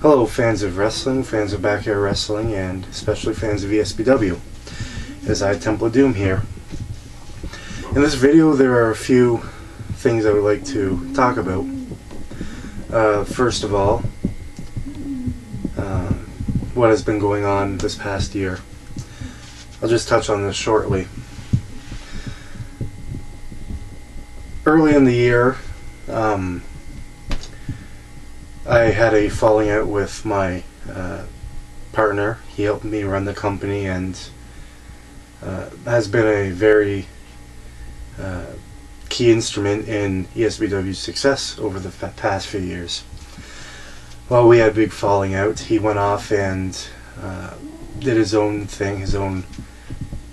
Hello fans of wrestling, fans of backyard wrestling, and especially fans of ESBW. It is I, Temple of Doom, here. In this video there are a few things I would like to talk about. First of all, what has been going on this past year. I'll just touch on this shortly. Early in the year, I had a falling out with my partner. He helped me run the company and has been a very key instrument in ESBW's success over the past few years. Well, we had a big falling out. He went off and did his own thing, his own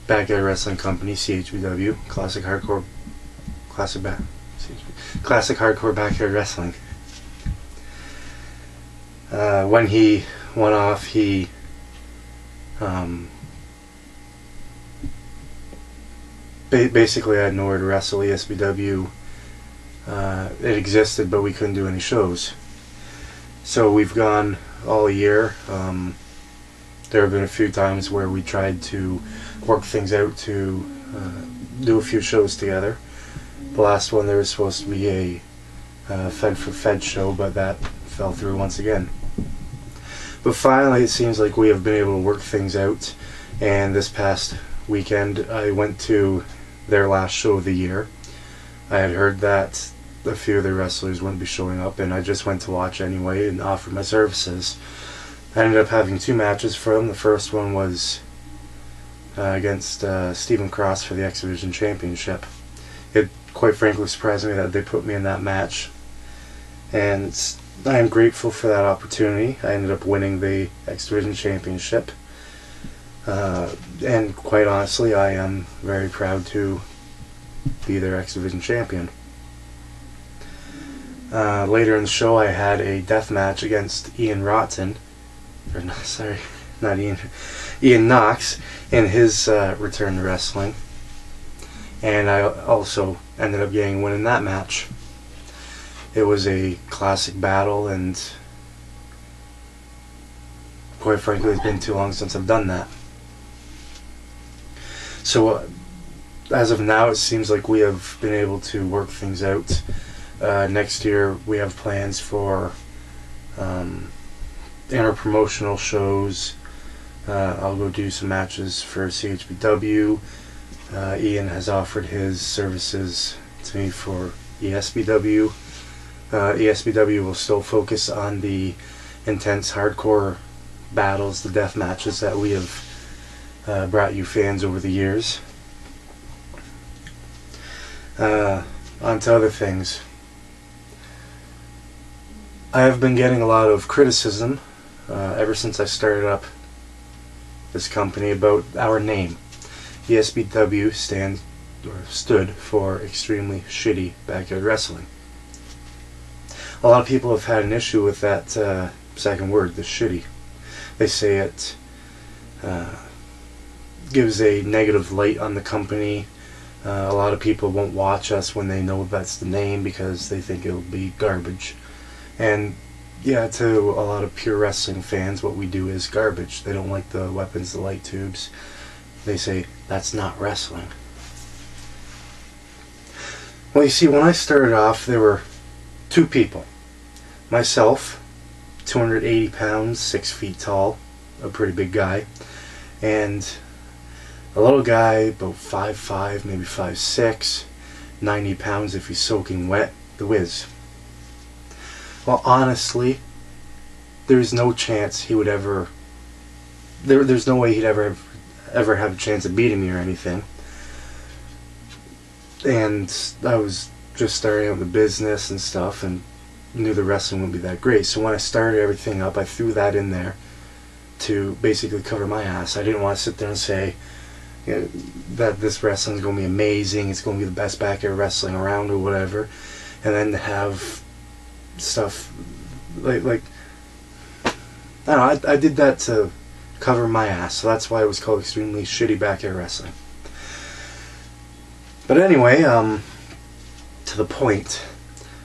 backyard wrestling company, CHBW, Classic Hardcore Backyard Wrestling. When he went off, he basically had nowhere to wrestle. ESBW, it existed, but we couldn't do any shows. So we've gone all year. There have been a few times where we tried to work things out to do a few shows together. The last one, there was supposed to be a Fed for Fed show, but that fell through once again. But finally, it seems like we have been able to work things out, and this past weekend I went to their last show of the year. I had heard that a few of their wrestlers wouldn't be showing up, and I just went to watch anyway and offered my services. I ended up having two matches for them. The first one was against Stephen Cross for the X Division Championship. It quite frankly surprised me that they put me in that match, and I am grateful for that opportunity. I ended up winning the X Division Championship, and quite honestly I am very proud to be their X Division champion. Later in the show I had a death match against Ian Knox in his return to wrestling, and I also ended up getting a win in that match. It was a classic battle, and quite frankly it's been too long since I've done that. So as of now it seems like we have been able to work things out. Next year we have plans for interpromotional shows. I'll go do some matches for CHBW. Ian has offered his services to me for ESBW. ESBW will still focus on the intense hardcore battles, the death matches that we have brought you fans over the years. On to other things. I have been getting a lot of criticism ever since I started up this company about our name. ESBW stood for Extremely Shitty Backyard Wrestling. A lot of people have had an issue with that second word, the shitty. They say it gives a negative light on the company. A lot of people won't watch us when they know that's the name because they think it'll be garbage. And yeah, to a lot of pure wrestling fans, what we do is garbage. They don't like the weapons, the light tubes. They say, that's not wrestling. Well, you see, when I started off, there were two people. Myself, 280 pounds, 6 feet tall, a pretty big guy, and a little guy, about 5'5", maybe 5'6", 90 pounds if he's soaking wet, the Wiz. Well, honestly, there's no chance he would ever, there's no way he'd ever have a chance of beating me or anything. And I was just starting out the business and stuff, and knew the wrestling wouldn't be that great. So when I started everything up, I threw that in there to basically cover my ass. I didn't want to sit there and say, you know, that this wrestling is going to be amazing, it's going to be the best backyard wrestling around or whatever, and then to have stuff like I don't know, I did that to cover my ass, so that's why it was called Extremely Shitty Backyard Wrestling. But anyway, to the point,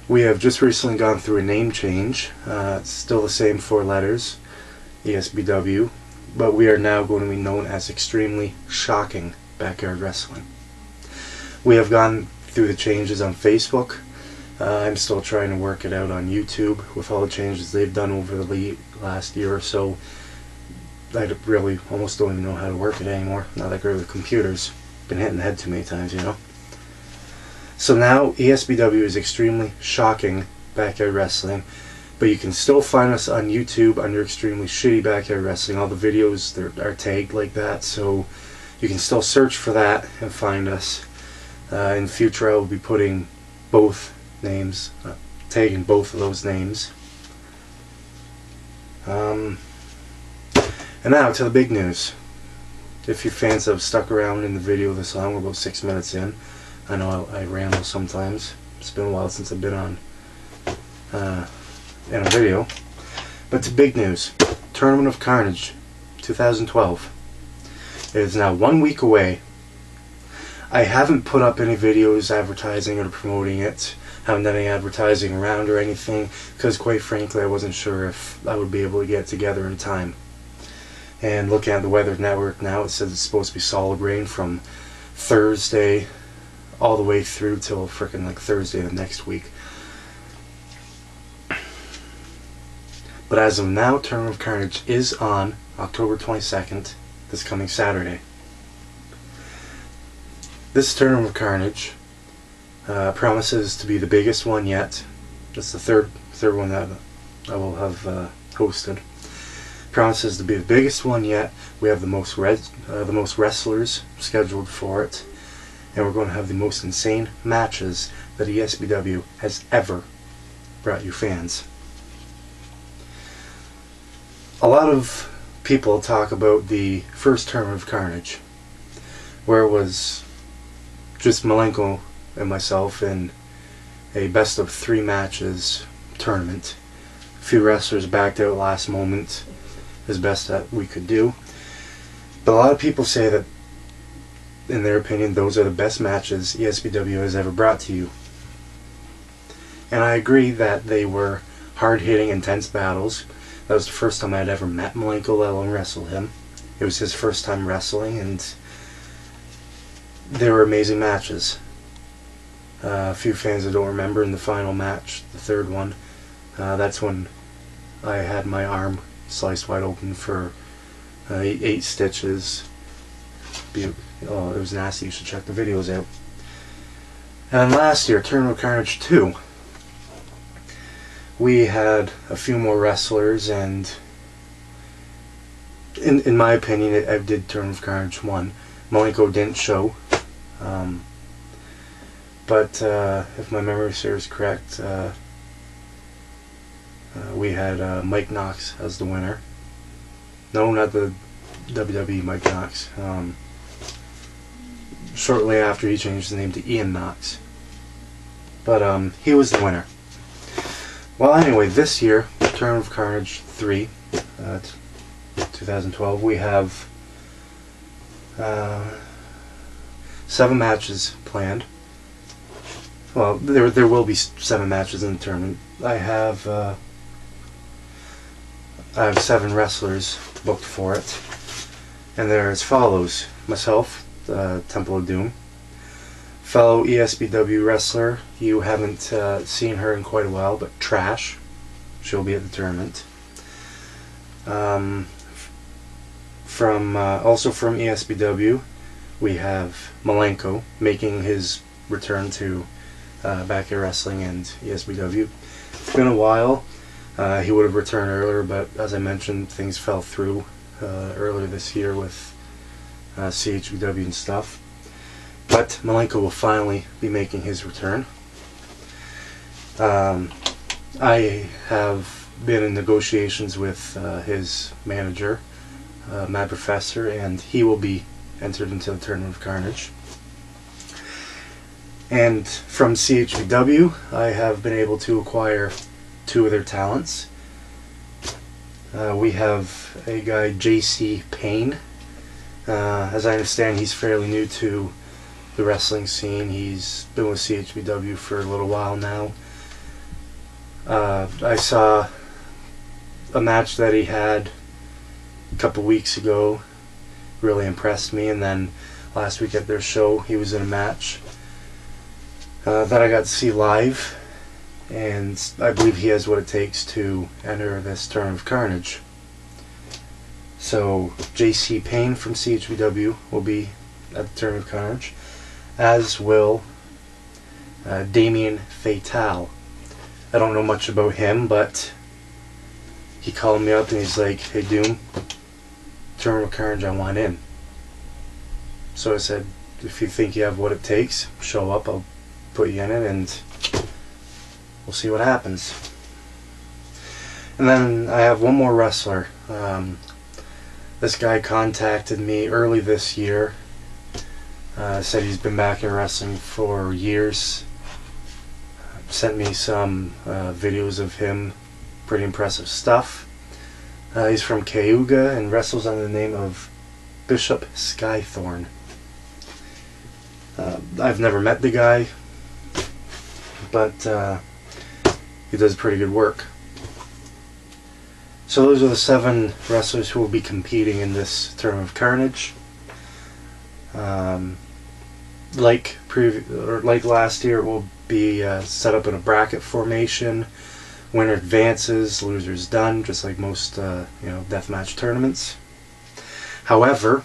We have just recently gone through a name change. It's still the same 4 letters, ESBW, but we are now going to be known as Extremely Shocking Backyard Wrestling. We have gone through the changes on Facebook. I'm still trying to work it out on YouTube with all the changes they've done over the last year or so. I really almost don't even know how to work it anymore. Not that great with computers. Been hitting the head too many times, you know. So now ESBW is Extremely Shocking Backyard Wrestling, but you can still find us on YouTube under Extremely Shitty Backyard Wrestling. All the videos are tagged like that, so you can still search for that and find us. In the future, I will be putting both names, tagging both of those names. And now to the big news. If you fans have stuck around in the video this long, we're about 6 minutes in. I know I ramble sometimes. It's been a while since I've been on in a video. But to big news. Tournament of Carnage 2012. It is now 1 week away. I haven't put up any videos advertising or promoting it. Haven't done any advertising around or anything, because quite frankly I wasn't sure if I would be able to get it together in time. And looking at the Weather Network now, it says it's supposed to be solid rain from Thursday all the way through till frickin' like Thursday of next week. But as of now, Tournament of Carnage is on October 22nd, this coming Saturday. This Tournament of Carnage promises to be the biggest one yet. That's the third one that I will have hosted. Promises to be the biggest one yet. We have the most wrestlers scheduled for it, and we're going to have the most insane matches that ESBW has ever brought you fans. A lot of people talk about the first Tournament of Carnage, where it was just Malenko and myself in a best of 3 matches tournament. A few wrestlers backed out last moment, as best that we could do. But a lot of people say that, in their opinion, those are the best matches ESBW has ever brought to you. And I agree that they were hard-hitting, intense battles. That was the first time I'd ever met Malenko, let alone wrestle him. It was his first time wrestling, and they were amazing matches. A few fans that don't remember, in the final match, the third one, that's when I had my arm sliced wide open for 8 stitches. Oh, it was nasty. You should check the videos out. And last year, Tournament of Carnage 2, we had a few more wrestlers, and in my opinion, I did Tournament of Carnage 1. Malenko didn't show, but if my memory serves correct, we had Mike Knox as the winner. No, not the WWE Mike Knox. Shortly after, he changed his name to Ian Knox. But he was the winner. Well, anyway, this year, Tournament of Carnage 3, 2012, we have 7 matches planned. Well, there will be 7 matches in the tournament. I have 7 wrestlers booked for it, and they're as follows: myself, Temple of Doom, fellow ESBW wrestler. You haven't seen her in quite a while, but Trash, she'll be at the tournament. Also from ESBW, we have Malenko making his return to Backyard Wrestling and ESBW. It's been a while. He would have returned earlier, but as I mentioned, things fell through earlier this year with CHBW and stuff. But Malenko will finally be making his return. I have been in negotiations with his manager, Mad Professor, and he will be entered into the Tournament of Carnage. And from CHBW, I have been able to acquire 2 of their talents. We have a guy, JC Payne. As I understand, he's fairly new to the wrestling scene. He's been with CHBW for a little while now. I saw a match that he had a couple weeks ago, really impressed me, and then last week at their show he was in a match that I got to see live, and I believe he has what it takes to enter this Tournament of Carnage. So J.C. Payne from CHBW will be at the Tournament of Carnage, as will Damien Fatale. I don't know much about him, but he called me up and he's like, "Hey Doom, Tournament of Carnage, I want in." So I said, "If you think you have what it takes, show up, I'll put you in it and we'll see what happens." And then I have one more wrestler. This guy contacted me early this year, said he's been back in wrestling for years, sent me some videos of him, pretty impressive stuff. He's from Cayuga and wrestles under the name of Bishop Skythorn. I've never met the guy, but he does pretty good work. So those are the 7 wrestlers who will be competing in this Tournament of Carnage. Like last year, it will be set up in a bracket formation. Winner advances, losers done, just like most deathmatch tournaments. However,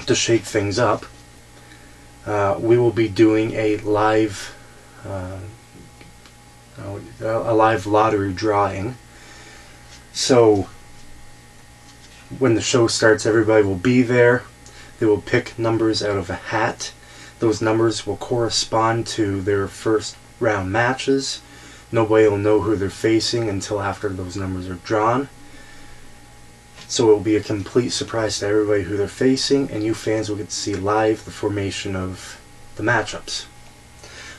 to shake things up, we will be doing a live lottery drawing. So when the show starts, everybody will be there. They will pick numbers out of a hat. Those numbers will correspond to their first round matches. Nobody will know who they're facing until after those numbers are drawn. So it will be a complete surprise to everybody who they're facing, and you fans will get to see live the formation of the matchups.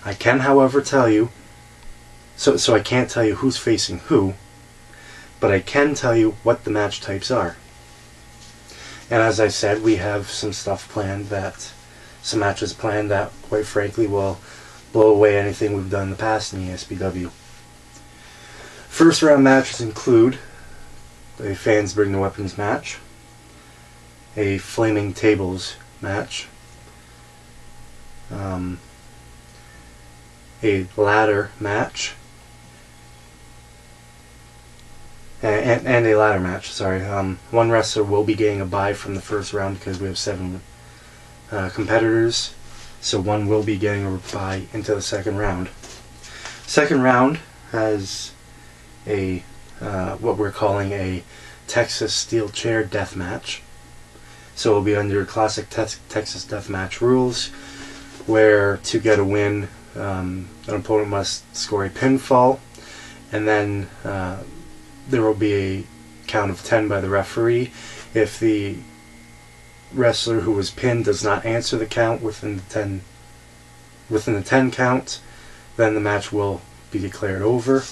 I can, however, tell you, so I can't tell you who's facing who, but I can tell you what the match types are. And as I said, we have some matches planned that, quite frankly, will blow away anything we've done in the past in ESBW. First round matches include a Fans Bring the Weapons match, a Flaming Tables match, a ladder match, and a ladder match, sorry. One wrestler will be getting a bye from the first round because we have 7 competitors, so one will be getting a bye into the second round. Second round has a what we're calling a Texas Steel Chair Death Match. So it'll be under classic Texas Death Match rules, where to get a win, an opponent must score a pinfall, and then there will be a count of 10 by the referee. If the wrestler who was pinned does not answer the count within the 10 count, then the match will be declared over.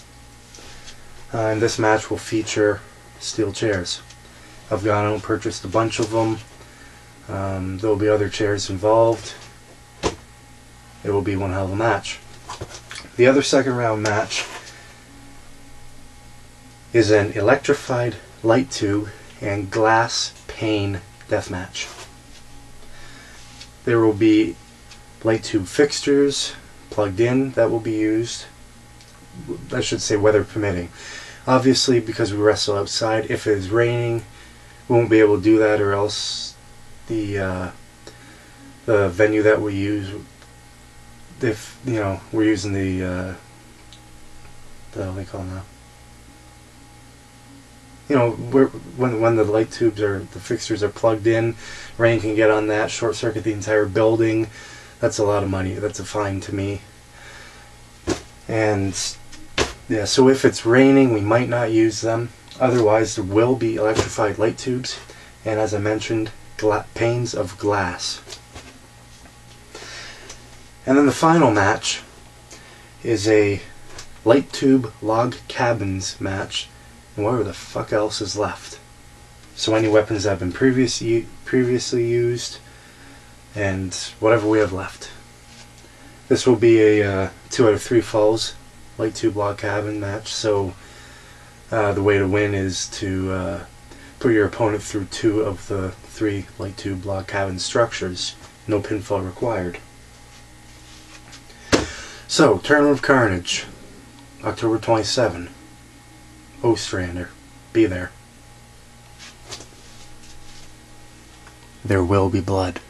And this match will feature steel chairs. I've gone out and purchased a bunch of them. There will be other chairs involved. It will be one hell of a match. The other second round match is an electrified light tube and glass pane death match. There will be light tube fixtures plugged in that will be used. I should say weather permitting. Obviously, because we wrestle outside, if it is raining, we won't be able to do that, or else the venue that we use, if we're using the what do they call it now? When the light tubes the fixtures are plugged in, rain can get on that, short circuit the entire building. That's a lot of money. That's a fine to me. And yeah, so if it's raining, we might not use them. Otherwise, there will be electrified light tubes, and as I mentioned, panes of glass. And then the final match is a light tube log cabins match, and whatever the fuck else is left. So any weapons that have been previously used, and whatever we have left. This will be a 2 out of 3 falls light tube log cabin match. So the way to win is to put your opponent through 2 of the 3 light tube log cabin structures. No pinfall required. So, Tournament of Carnage, October 27. Ostrander. Be there. There will be blood.